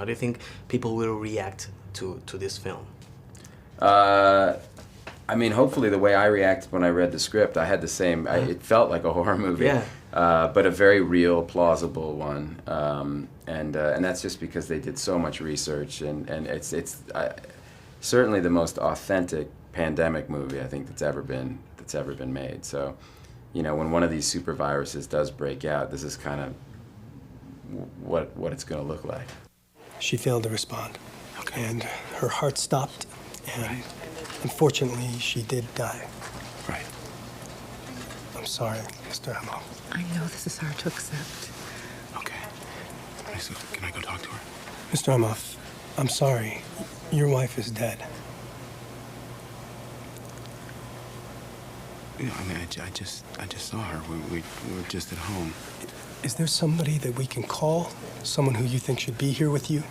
How do you think people will react to this film? I mean, hopefully the way I reacted when I read the script, I had the same, it felt like a horror movie, but a very real, plausible one. And that's just because they did so much research, and it's certainly the most authentic pandemic movie I think that's ever been made. So, you know, when one of these super viruses does break out, this is kind of what it's going to look like. She failed to respond, and her heart stopped, and unfortunately, she did die. Right. I'm sorry, Mr. Emmo. I know this is hard to accept. Okay. Can I go talk to her? Mr. Emhoff, I'm sorry. Your wife is dead. You know, I mean, I just saw her. We were just at home. Is there somebody that we can call? Someone who you think should be here with you?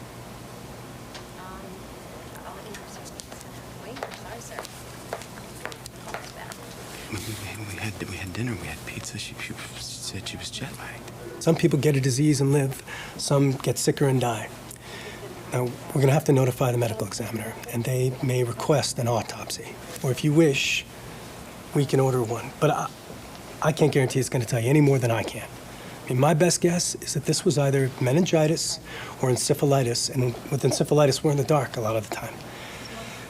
We had dinner, we had pizza. She said she was jet lagged. Some people get a disease and live. Some get sicker and die. Now, we're going to have to notify the medical examiner, and they may request an autopsy. Or if you wish, we can order one. But I can't guarantee it's going to tell you any more than I can. I mean, my best guess is that this was either meningitis or encephalitis, and with encephalitis, we're in the dark a lot of the time.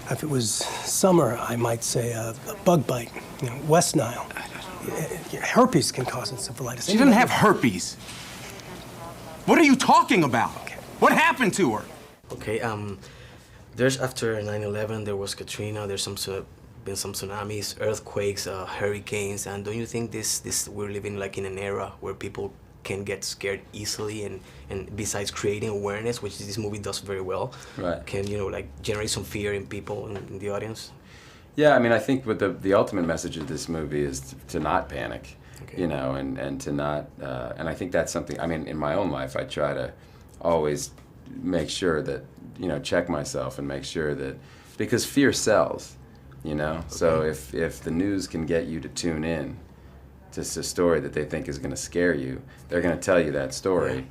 If it was summer, I might say a bug bite, you know, West Nile. Herpes can cause encephalitis. She doesn't have herpes. What are you talking about? Okay. What happened to her? Okay, there's after 9/11, there was Katrina, there's been some tsunamis, earthquakes, hurricanes, and don't you think this we're living like in an era where people can get scared easily, and besides creating awareness, which this movie does very well, Right. can, you know, like generate some fear in people in the audience? Yeah, I mean, I think what the ultimate message of this movie is to not panic, you know, and to not, and I think that's something, I mean, in my own life, I try to always make sure that, you know, check myself and make sure that, because fear sells, you know, so if the news can get you to tune in to a story that they think is going to scare you, they're going to tell you that story.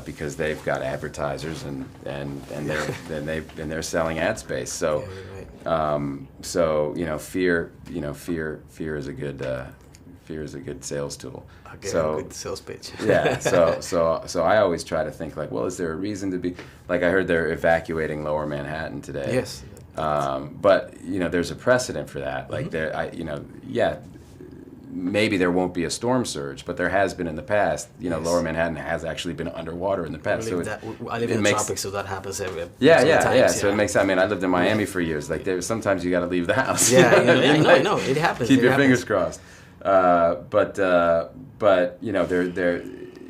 Because they've got advertisers and they're selling ad space. So, so you know, fear is a good sales tool. Okay, so good sales pitch. Yeah. So I always try to think like, well, is there a reason to be like? I heard they're evacuating Lower Manhattan today. Yes. But you know, there's a precedent for that. Like maybe there won't be a storm surge, but there has been in the past. You know, Lower Manhattan has actually been underwater in the past. I live in the tropics, so that happens every times. So it makes. I mean, I lived in Miami for years. Like, sometimes you got to leave the house. Yeah, I know, it happens. Keep your fingers crossed. But you know,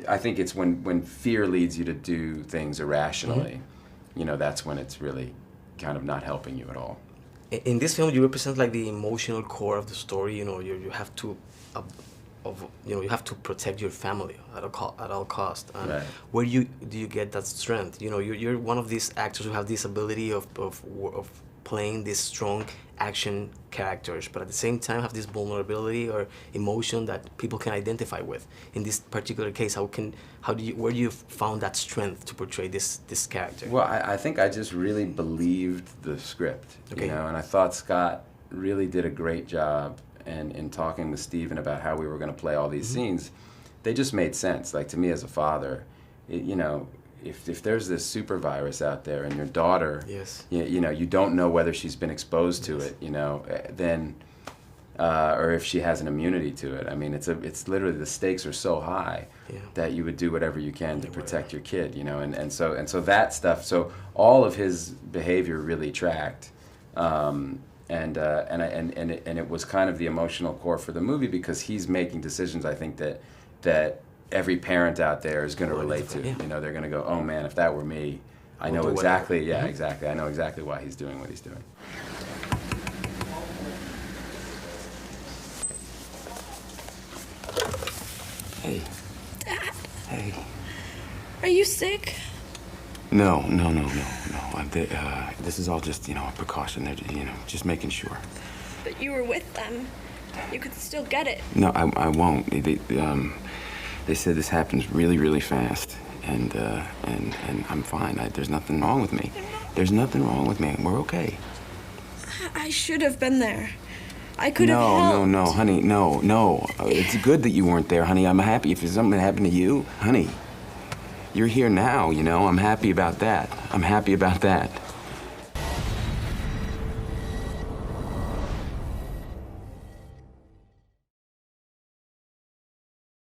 I think it's when fear leads you to do things irrationally. You know, that's when it's really kind of not helping you at all. In this film, you represent like the emotional core of the story. You know, you have to. You have to protect your family at all cost. Right. Where do you get that strength? You know, you're one of these actors who have this ability of playing these strong action characters, but at the same time have this vulnerability or emotion that people can identify with. In this particular case, where do you found that strength to portray this character? Well, I think I just really believed the script, you know, and I thought Scott really did a great job. And in talking with Steven about how we were going to play all these scenes, they just made sense. Like, to me as a father, you know, if there's this super virus out there and your daughter, you know, you don't know whether she's been exposed to it, you know, then, or if she has an immunity to it. I mean, it's literally, the stakes are so high that you would do whatever you can to protect your kid, you know, and so that stuff. So all of his behavior really tracked. And it was kind of the emotional core for the movie, because he's making decisions, I think, that every parent out there is going to relate to. You know, they're going to go, oh man, if that were me, I know exactly. Exactly. I know exactly why he's doing what he's doing. Hey. Dad. Hey. Are you sick? No. This is all just, you know, a precaution. They're, you know, just making sure. But you were with them. You could still get it. No, I won't. They said this happens really, really fast, and I'm fine. There's nothing wrong with me. There's nothing wrong with me. We're okay. I should have been there. I could have helped. No, honey, no. It's good that you weren't there, honey. I'm happy. If something happened to you, honey, you're here now, you know. I'm happy about that. I'm happy about that.